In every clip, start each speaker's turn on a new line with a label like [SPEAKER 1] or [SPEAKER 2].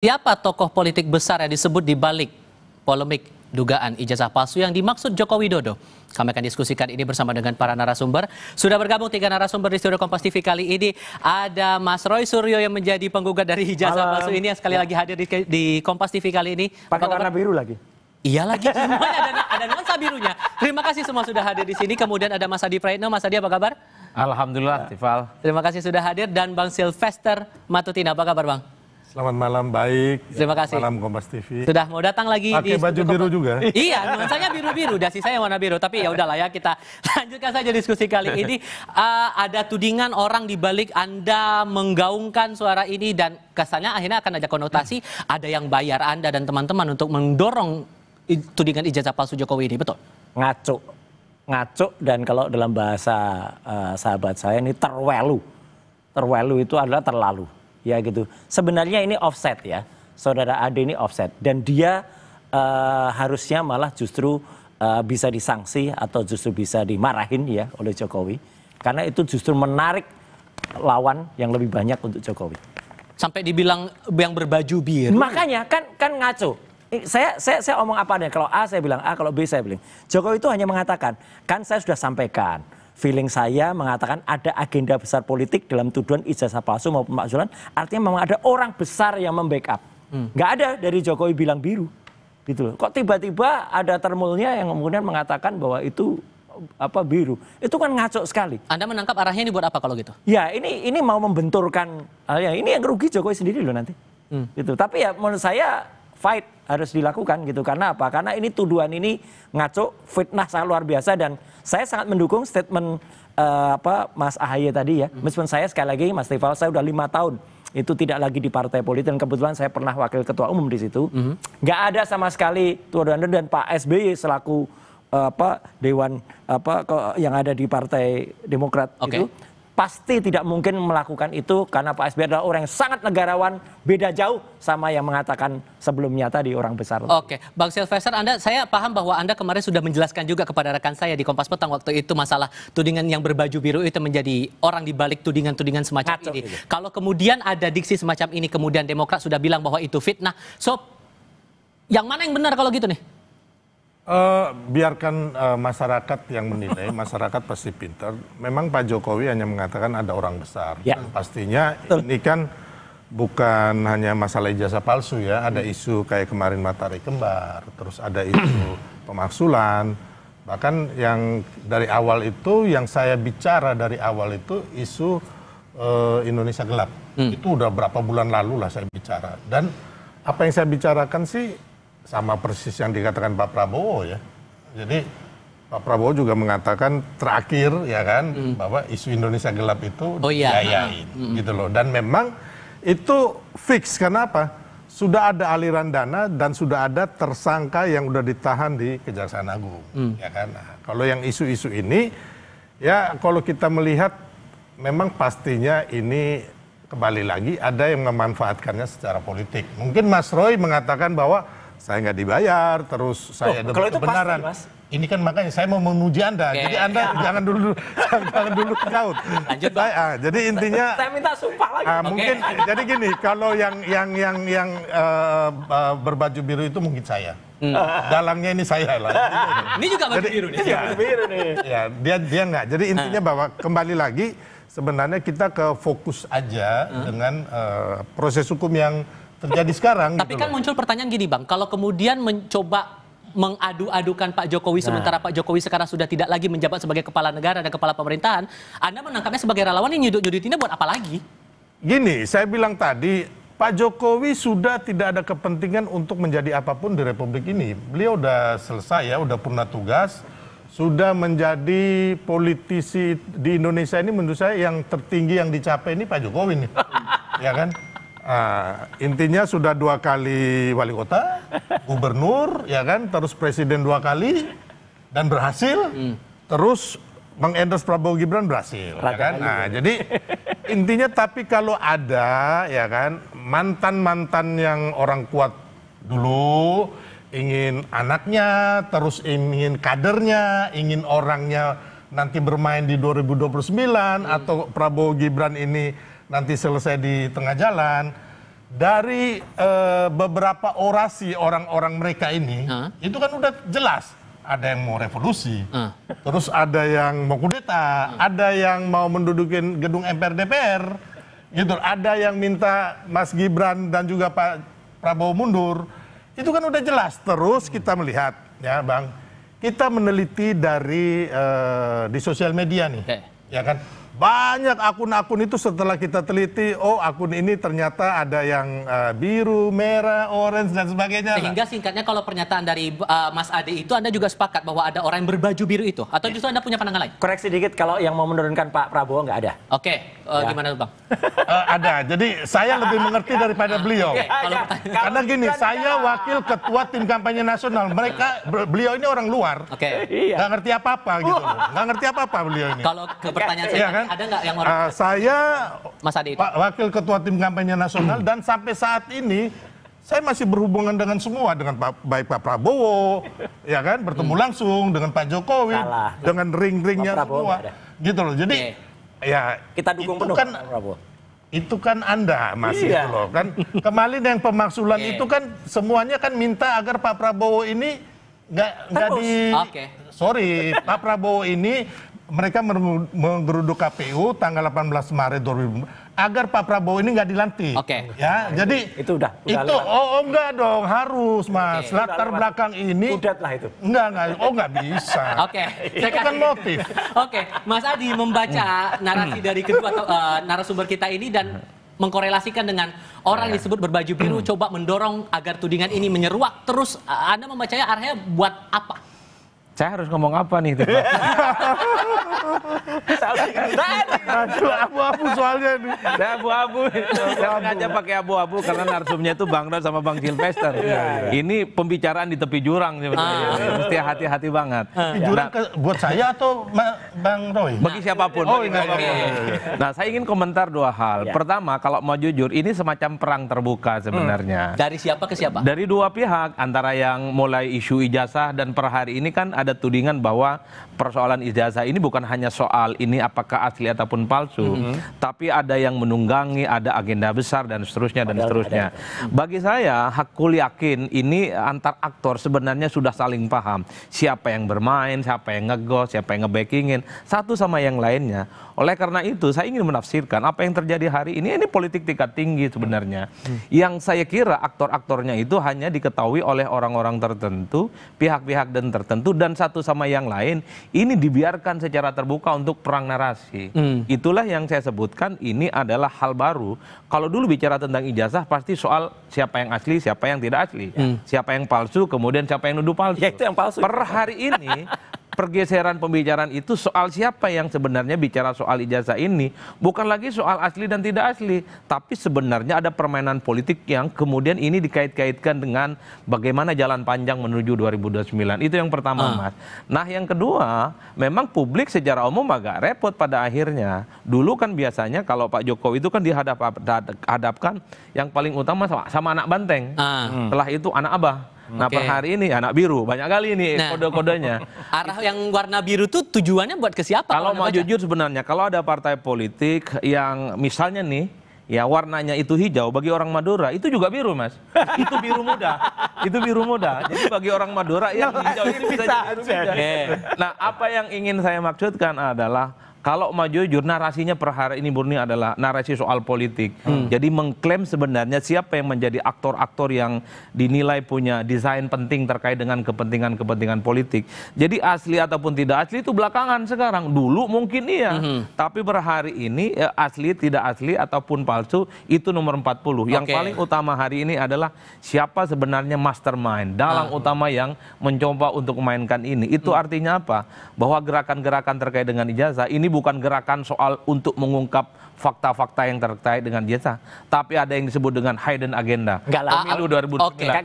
[SPEAKER 1] Siapa tokoh politik besar yang disebut di balik polemik dugaan ijazah palsu yang dimaksud Joko Widodo? Kami akan diskusikan ini bersama dengan para narasumber. Sudah bergabung 3 narasumber di Studio Kompas TV kali ini. Ada Mas Roy Suryo yang menjadi penggugat dari ijazah palsu ini yang sekali lagi hadir di Kompas TV kali ini.
[SPEAKER 2] Pakai warna biru lagi.
[SPEAKER 1] Iya lagi, semuanya ada nuansa birunya. Terima kasih semua sudah hadir di sini. Kemudian ada Mas Adi Praetno. Mas Adi, apa kabar?
[SPEAKER 3] Alhamdulillah, Tifal.
[SPEAKER 1] Terima kasih sudah hadir. Dan Bang Sylvester Matutina, apa kabar Bang?
[SPEAKER 4] Selamat malam, baik.
[SPEAKER 1] Terima kasih.
[SPEAKER 4] Malam Kompas TV.
[SPEAKER 1] Sudah mau datang lagi
[SPEAKER 4] pakai baju biru juga.
[SPEAKER 1] Iya, nuansanya biru-biru. Dasi saya warna biru. Tapi ya udahlah ya, kita lanjutkan saja diskusi kali ini. Ada tudingan orang di balik Anda menggaungkan suara ini dan kesannya akhirnya akan ada konotasi ada yang bayar Anda dan teman-teman untuk mendorong tudingan ijazah palsu Jokowi ini, betul?
[SPEAKER 2] Ngaco dan kalau dalam bahasa sahabat saya ini terwelu. Terwelu itu adalah terlalu. Ya gitu. Sebenarnya ini offset ya, saudara Ade ini offset dan dia harusnya malah justru bisa disangsi atau justru bisa dimarahin ya oleh Jokowi karena itu justru menarik lawan yang lebih banyak untuk Jokowi.
[SPEAKER 1] Sampai dibilang yang berbaju biru.
[SPEAKER 2] Makanya kan ngaco. Saya omong apa adanya. Kalau A saya bilang A, kalau B saya bilang. Jokowi itu hanya mengatakan, kan saya sudah sampaikan. Feeling saya mengatakan ada agenda besar politik dalam tuduhan ijazah palsu maupun pemakzulan. Artinya memang ada orang besar yang membackup. Nggak ada dari Jokowi bilang biru. Gitu loh. Kok tiba-tiba ada termulnya yang kemudian mengatakan bahwa itu biru. Itu kan ngaco sekali.
[SPEAKER 1] Anda menangkap arahnya ini buat apa kalau gitu?
[SPEAKER 2] Ya ini mau membenturkan. Ini yang rugi Jokowi sendiri loh nanti. Gitu. Tapi ya menurut saya fight harus dilakukan gitu. Karena apa? Karena ini tuduhan ini ngaco, fitnah sangat luar biasa dan saya sangat mendukung statement Mas Ahaye tadi ya. Meskipun saya sekali lagi Mas Tifal saya udah 5 tahun itu tidak lagi di partai politik dan kebetulan saya pernah wakil ketua umum di situ. Nggak ada sama sekali tuduhan dan Pak SBY selaku dewan yang ada di Partai Demokrat itu pasti tidak mungkin melakukan itu karena Pak SBY adalah orang yang sangat negarawan, beda jauh sama yang mengatakan sebelumnya tadi orang besar.
[SPEAKER 1] Oke, Bang Sylvester, saya paham bahwa Anda kemarin sudah menjelaskan juga kepada rekan saya di Kompas Petang waktu itu masalah tudingan yang berbaju biru itu menjadi orang di balik tudingan-tudingan semacam ini. Kalau kemudian ada diksi semacam ini, kemudian Demokrat sudah bilang bahwa itu fitnah, so yang mana yang benar kalau gitu nih?
[SPEAKER 4] Biarkan masyarakat yang menilai, masyarakat pasti pintar. Memang Pak Jokowi hanya mengatakan ada orang besar.
[SPEAKER 2] Ya.
[SPEAKER 4] Dan pastinya ini kan bukan hanya masalah ijazah palsu ya, ada isu kayak kemarin matahari kembar, terus ada isu pemaksulan. Bahkan yang dari awal itu, yang saya bicara dari awal itu isu Indonesia gelap. Itu udah berapa bulan lalu lah saya bicara. Dan apa yang saya bicarakan sih sama persis yang dikatakan Pak Prabowo ya. Jadi Pak Prabowo juga mengatakan terakhir ya kan bahwa isu Indonesia gelap itu dibiayain gitu loh. Dan memang itu fix karena apa? Sudah ada aliran dana dan sudah ada tersangka yang udah ditahan di Kejaksaan Agung ya kan. Nah, kalau yang isu-isu ini ya kalau kita melihat memang pastinya ini kembali lagi ada yang memanfaatkannya secara politik. Mungkin Mas Roy mengatakan bahwa saya nggak dibayar, terus saya ada kebenaran. Pasti, Mas. Ini kan makanya saya mau menguji Anda. Jadi Anda jangan dulu jauh.
[SPEAKER 1] Lanjut,
[SPEAKER 4] jadi intinya
[SPEAKER 2] saya minta sumpah lagi.
[SPEAKER 4] Mungkin jadi gini, kalau yang berbaju biru itu mungkin saya. Dalangnya ini saya lah.
[SPEAKER 1] Ini juga baju biru nih.
[SPEAKER 2] Biru nih.
[SPEAKER 4] Ya, dia nggak. Jadi intinya bahwa kembali lagi sebenarnya kita ke fokus aja dengan proses hukum yang terjadi sekarang.
[SPEAKER 1] Tapi kan muncul pertanyaan gini Bang, kalau kemudian mencoba mengadu-adukan Pak Jokowi sementara Pak Jokowi sekarang sudah tidak lagi menjabat sebagai kepala negara dan kepala pemerintahan, Anda menangkapnya sebagai relawan yang nyudut-nyudutinnya buat apa lagi?
[SPEAKER 4] Gini, saya bilang tadi, Pak Jokowi sudah tidak ada kepentingan untuk menjadi apapun di Republik ini. Beliau udah selesai ya, udah purna tugas, sudah menjadi politisi di Indonesia ini menurut saya yang tertinggi yang dicapai ini Pak Jokowi nih, ya kan? Intinya sudah 2 kali wali kota, gubernur, ya kan, terus presiden 2 kali dan berhasil, terus mengendorse Prabowo Gibran berhasil, ya kan. Nah, jadi intinya tapi kalau ada, ya kan, mantan yang orang kuat dulu ingin anaknya, terus ingin kadernya, ingin orangnya nanti bermain di 2029 atau Prabowo Gibran ini nanti selesai di tengah jalan. dari beberapa orasi orang-orang mereka ini, itu kan udah jelas. Ada yang mau revolusi, terus ada yang mau kudeta, ada yang mau mendudukin gedung MPR DPR, gitu. Ada yang minta Mas Gibran dan juga Pak Prabowo mundur. Itu kan udah jelas. Terus kita melihat, ya Bang, kita meneliti dari di sosial media nih, ya kan. Banyak akun-akun itu setelah kita teliti, oh akun ini ternyata ada yang biru, merah, orange dan sebagainya.
[SPEAKER 1] Sehingga singkatnya kalau pernyataan dari Mas Ade itu Anda juga sepakat bahwa ada orang yang berbaju biru itu? Atau justru Anda punya pandangan lain?
[SPEAKER 2] Koreksi dikit, kalau yang mau menurunkan Pak Prabowo nggak ada.
[SPEAKER 1] Oke, gimana Bang?
[SPEAKER 4] Ada, jadi saya lebih mengerti daripada beliau. Karena gini, saya wakil ketua tim kampanye nasional. Beliau ini orang luar, nggak ngerti apa-apa gitu. Nggak ngerti apa-apa beliau ini.
[SPEAKER 1] Kalau ke pertanyaan saya,
[SPEAKER 4] kan?
[SPEAKER 1] ada nggak yang orang?
[SPEAKER 4] Saya
[SPEAKER 1] Mas Ade itu?
[SPEAKER 4] wakil ketua tim kampanye nasional dan sampai saat ini saya masih berhubungan dengan semua, dengan baik Pak Prabowo, ya kan, bertemu langsung dengan Pak Jokowi, dengan ring-ringnya semua, gitu loh. Jadi ya
[SPEAKER 2] kita dukung penuh
[SPEAKER 4] kan,
[SPEAKER 2] Pak Prabowo.
[SPEAKER 4] Itu kan Anda masih gitu loh kan. Kemarin yang pemaksulan itu kan semuanya kan minta agar Pak Prabowo ini nggak di, sorry, Pak Prabowo ini mereka menggeruduk KPU tanggal 18 Maret 2020 agar Pak Prabowo ini nggak dilantik. Ya, jadi
[SPEAKER 2] itu udah
[SPEAKER 4] enggak dong, harus Mas. Latar belakang ini
[SPEAKER 2] lah itu.
[SPEAKER 4] Enggak bisa. Itu kan motif.
[SPEAKER 1] Mas Adi membaca narasi dari kedua narasumber kita ini dan mengkorelasikan dengan orang yang disebut berbaju biru coba mendorong agar tudingan ini menyeruak terus. Anda membacanya arahnya buat apa?
[SPEAKER 3] Saya harus ngomong apa nih?
[SPEAKER 4] Abu-abu soalnya nih.
[SPEAKER 3] Saya abu-abu. Saya sengaja pakai abu-abu karena narsumnya itu Bang Rod sama Bang Silvester. Ini pembicaraan di tepi jurang sebenarnya. Mesti hati-hati banget.
[SPEAKER 4] Jurang buat saya atau Bang Roy?
[SPEAKER 3] Bagi siapapun. Nah, saya ingin komentar dua hal. Pertama, kalau mau jujur, ini semacam perang terbuka sebenarnya.
[SPEAKER 1] Dari siapa ke siapa?
[SPEAKER 3] Dari dua pihak, antara yang mulai isu ijazah dan per hari ini kan ada tudingan bahwa persoalan ijazah ini bukan hanya soal ini apakah asli ataupun palsu, tapi ada yang menunggangi, ada agenda besar dan seterusnya dan seterusnya. Bagi saya, hakul yakin ini antar aktor sebenarnya sudah saling paham siapa yang bermain, siapa yang ngegos, siapa yang ngebackingin satu sama yang lainnya. Oleh karena itu, saya ingin menafsirkan apa yang terjadi hari ini politik tingkat tinggi sebenarnya. Yang saya kira aktor-aktornya itu hanya diketahui oleh orang-orang tertentu, pihak-pihak dan tertentu, dan satu sama yang lain ini dibiarkan secara terbuka untuk perang narasi. Itulah yang saya sebutkan ini adalah hal baru. Kalau dulu bicara tentang ijazah pasti soal siapa yang asli, siapa yang tidak asli, siapa yang palsu, kemudian siapa yang nuduh palsu.
[SPEAKER 2] Ya, itu yang palsu.
[SPEAKER 3] Per hari ini pergeseran pembicaraan itu soal siapa yang sebenarnya bicara soal ijazah ini bukan lagi soal asli dan tidak asli, tapi sebenarnya ada permainan politik yang kemudian ini dikait-kaitkan dengan bagaimana jalan panjang menuju 2029. Itu yang pertama, Mas. Nah, yang kedua, memang publik secara umum agak repot pada akhirnya. Dulu kan biasanya kalau Pak Jokowi itu kan dihadapkan yang paling utama sama anak banteng. Setelah itu anak abah. Nah, per hari ini anak biru, banyak kali ini kode-kodenya.
[SPEAKER 1] Arah yang warna biru itu tujuannya buat ke siapa?
[SPEAKER 3] Kalau mau jujur sebenarnya, kalau ada partai politik yang misalnya nih, ya warnanya itu hijau, bagi orang Madura itu juga biru, Mas. Itu biru muda. Itu biru muda. Jadi bagi orang Madura yang hijau itu bisa jadi biru muda. Nah, apa yang ingin saya maksudkan adalah kalau mau jujur, narasinya per hari ini murni adalah narasi soal politik. Jadi mengklaim sebenarnya siapa yang menjadi aktor-aktor yang dinilai punya desain penting terkait dengan kepentingan-kepentingan politik. Jadi asli ataupun tidak asli itu belakangan sekarang. Dulu mungkin iya. Tapi per hari ini asli, tidak asli ataupun palsu itu nomor 40. Yang paling utama hari ini adalah siapa sebenarnya mastermind, dalang utama yang mencoba untuk memainkan ini. Itu artinya apa? Bahwa gerakan-gerakan terkait dengan ijazah ini bukan gerakan soal untuk mengungkap fakta-fakta yang terkait dengan ijazah, tapi ada yang disebut dengan hidden agenda. Pemilu 2009.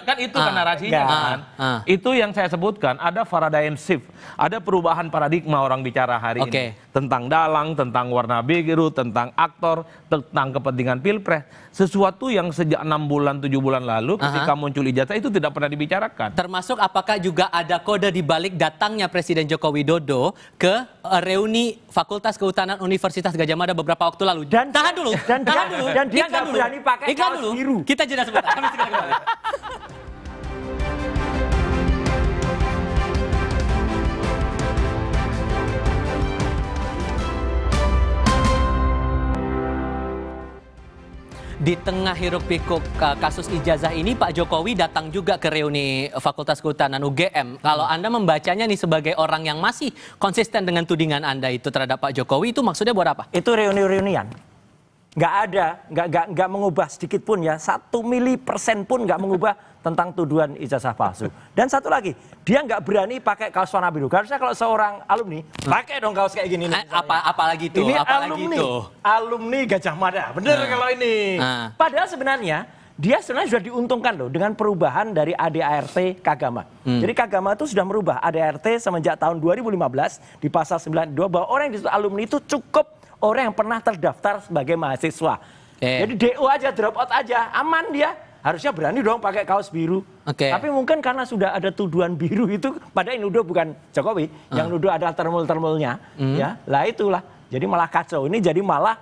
[SPEAKER 3] Kan itu kan narasinya kan. Itu yang saya sebutkan, ada paradigm shift, ada perubahan paradigma orang bicara hari ini. Tentang dalang, tentang warna biru, tentang aktor, tentang kepentingan pilpres. Sesuatu yang sejak 6 bulan, 7 bulan lalu ketika muncul ijazah itu tidak pernah dibicarakan.
[SPEAKER 1] Termasuk apakah juga ada kode di balik datangnya Presiden Joko Widodo ke reuni reuni Fakultas Kehutanan Universitas Gadjah Mada beberapa waktu lalu.
[SPEAKER 2] Dan-
[SPEAKER 1] tahan dulu,
[SPEAKER 2] dan dia-
[SPEAKER 1] tahan dulu.
[SPEAKER 2] dan dia
[SPEAKER 1] Iklan
[SPEAKER 2] nggak
[SPEAKER 1] dulu.
[SPEAKER 2] berani pakai
[SPEAKER 1] Iklan
[SPEAKER 2] kaos
[SPEAKER 1] dulu.
[SPEAKER 2] biru.
[SPEAKER 1] Kita jeda sebentar. Kami segera kembali. Di tengah hiruk pikuk kasus ijazah ini, Pak Jokowi datang juga ke reuni Fakultas Kehutanan UGM. Kalau Anda membacanya nih sebagai orang yang masih konsisten dengan tudingan Anda itu terhadap Pak Jokowi, itu maksudnya buat apa?
[SPEAKER 2] Itu reuni-reunian. Nggak ada, nggak mengubah sedikit pun ya, 1 milipersen pun nggak mengubah tentang tuduhan ijazah palsu. Dan satu lagi, dia nggak berani pakai kaos warna biru. Harusnya kalau seorang alumni, pakai dong kaos kayak gini nih.
[SPEAKER 1] Apalagi itu?
[SPEAKER 2] Ini
[SPEAKER 1] Apalagi
[SPEAKER 2] alumni,
[SPEAKER 1] itu?
[SPEAKER 2] alumni Gadjah Mada, bener kalau ini. Padahal sebenarnya dia sebenarnya sudah diuntungkan loh dengan perubahan dari ADART Kagama. Jadi Kagama itu sudah merubah ADART semenjak tahun 2015 di pasal 92 bahwa orang yang disebut alumni itu cukup orang yang pernah terdaftar sebagai mahasiswa. Jadi DO aja, drop out aja, aman dia. Harusnya berani dong pakai kaos biru. Tapi mungkin karena sudah ada tuduhan biru itu, padahal yang nuduh bukan Jokowi, yang nuduh adalah termul-termulnya. Ya, lah itulah. Jadi malah kacau. Ini jadi malah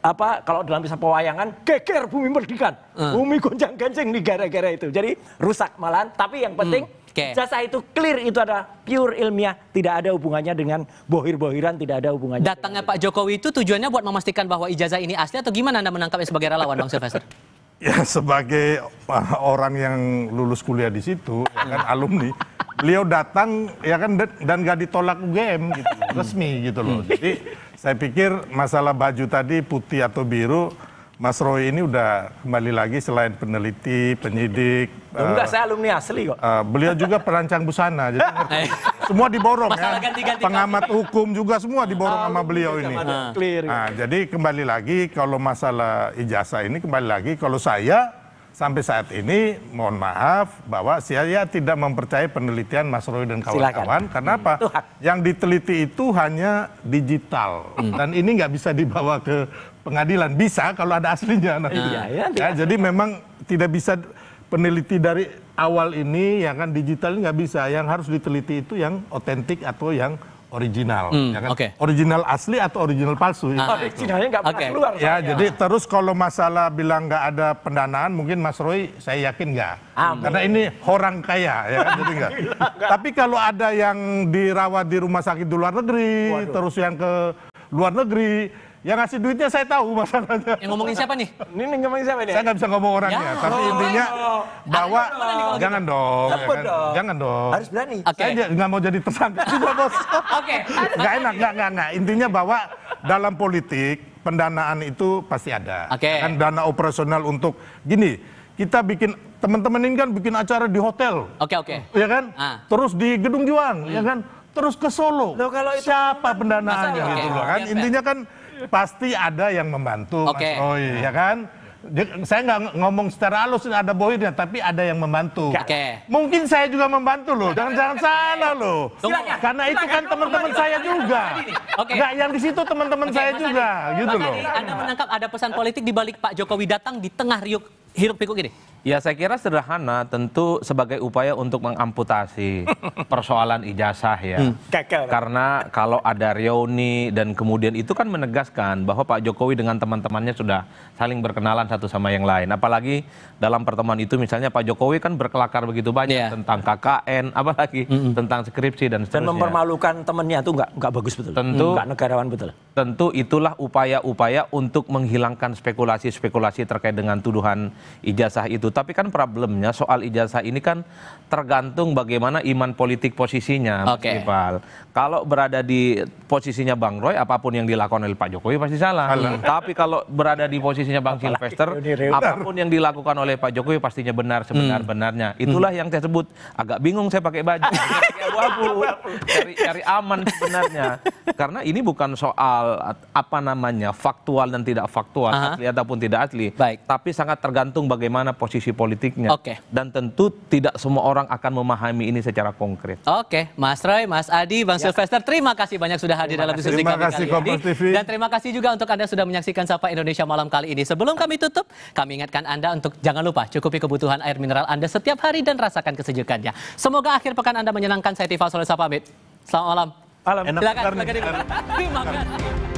[SPEAKER 2] apa kalau dalam kisah pewayangan geger bumi merdikan, bumi gonjang-ganjing nih gara-gara itu. Jadi rusak malahan. Tapi yang penting ijazah itu clear, itu ada pure ilmiah, tidak ada hubungannya dengan bohir-bohiran, tidak ada hubungannya.
[SPEAKER 1] Datangnya Pak Jokowi itu tujuannya buat memastikan bahwa ijazah ini asli atau gimana Anda menangkapnya sebagai relawan, Bang Sylvester?
[SPEAKER 4] Ya sebagai orang yang lulus kuliah di situ, ya kan alumni, beliau datang ya kan dan gak ditolak UGM gitu, resmi gitu loh. Jadi saya pikir masalah baju tadi putih atau biru, Mas Roy ini udah kembali lagi selain peneliti, penyidik.
[SPEAKER 2] Enggak, saya alumni asli kok.
[SPEAKER 4] Beliau juga perancang busana, jadi ngerti. Semua diborong
[SPEAKER 1] Masalah
[SPEAKER 4] ya.
[SPEAKER 1] ganti-ganti
[SPEAKER 4] Pengamat hukum juga semua diborong sama beliau ini.
[SPEAKER 2] Clear.
[SPEAKER 4] Nah, jadi kembali lagi kalau masalah ijazah ini kembali lagi kalau saya sampai saat ini mohon maaf bahwa saya tidak mempercayai penelitian Mas Roy dan kawan-kawan. Karena apa? Yang diteliti itu hanya digital dan ini nggak bisa dibawa ke pengadilan. Bisa kalau ada aslinya. Nah, jadi memang tidak bisa peneliti dari awal ini ya kan digital nggak bisa. Yang harus diteliti itu yang otentik atau yang original. Ya kan? Original asli atau original palsu.
[SPEAKER 2] Originalnya nggak pernah keluar.
[SPEAKER 4] Ya, jadi terus kalau masalah bilang nggak ada pendanaan, mungkin Mas Roy saya yakin nggak. Karena ini orang kaya, ya kan? Jadi nggak. Tapi kalau ada yang dirawat di rumah sakit di luar negeri, terus yang ke luar negeri, yang ngasih duitnya saya tahu masalahnya.
[SPEAKER 1] Yang ngomongin siapa nih?
[SPEAKER 2] Ini ngomongin siapa nih?
[SPEAKER 4] Saya nggak bisa ngomong orangnya, tapi intinya bahwa jangan dong, ya kan? Jangan dong.
[SPEAKER 2] Harus berani.
[SPEAKER 4] Saya nggak mau jadi tersangka juga bos. Nggak enak, nggak. Intinya bahwa dalam politik pendanaan itu pasti ada. Kan dana operasional untuk gini. Kita bikin teman-teman ini kan bikin acara di hotel. Ya kan? Terus di Gedung Juang, ya kan? Terus ke Solo. Siapa pendanaannya gitu loh kan? Intinya kan pasti ada yang membantu Mas Roy, ya kan? Saya nggak ngomong secara halus ada bohirnya, tapi ada yang membantu. Mungkin saya juga membantu loh, jangan salah loh. Karena itu kan teman-teman saya juga. Nggak yang di situ teman-teman saya juga, gitu loh.
[SPEAKER 1] Anda menangkap ada pesan politik di balik Pak Jokowi datang di tengah hiruk pikuk ini?
[SPEAKER 3] Ya saya kira sederhana, tentu sebagai upaya untuk mengamputasi persoalan ijazah ya. Karena kalau ada reuni dan kemudian itu kan menegaskan bahwa Pak Jokowi dengan teman-temannya sudah saling berkenalan satu sama yang lain. Apalagi dalam pertemuan itu misalnya Pak Jokowi kan berkelakar begitu banyak tentang KKN, apalagi tentang skripsi dan seterusnya.
[SPEAKER 2] Dan mempermalukan temannya itu nggak bagus betul.
[SPEAKER 3] Tentu
[SPEAKER 2] nggak negarawan betul.
[SPEAKER 3] Tentu itulah upaya-upaya untuk menghilangkan spekulasi-spekulasi terkait dengan tuduhan ijazah itu. Tapi kan problemnya soal ijazah ini kan tergantung bagaimana iman politik posisinya, Mas Iqbal. Kalau berada di posisinya Bang Roy, apapun yang dilakukan oleh Pak Jokowi pasti salah. Tapi kalau berada di posisinya Bang Sylvester, apapun yang dilakukan oleh Pak Jokowi pastinya benar sebenar-benarnya. Itulah yang saya sebut agak bingung saya pakai baju, pakai abu-abu, cari aman sebenarnya. Karena ini bukan soal apa namanya faktual dan tidak faktual, asli ataupun tidak asli, tapi sangat tergantung bagaimana posisi politiknya. Dan tentu tidak semua orang akan memahami ini secara konkret.
[SPEAKER 1] Mas Roy, Mas Adi, Bang Sylvester, terima kasih banyak sudah hadir dalam diskusi kami kali ini. Dan terima kasih juga untuk Anda sudah menyaksikan Sapa Indonesia malam kali ini. Sebelum kami tutup, kami ingatkan Anda untuk jangan lupa cukupi kebutuhan air mineral Anda setiap hari dan rasakan kesejukannya. Semoga akhir pekan Anda menyenangkan. Saya Tifal Solesa pamit. Selamat malam.
[SPEAKER 3] Alam.
[SPEAKER 4] Enak
[SPEAKER 1] Silakan,
[SPEAKER 4] benar nih.
[SPEAKER 1] silakan. Terima kasih.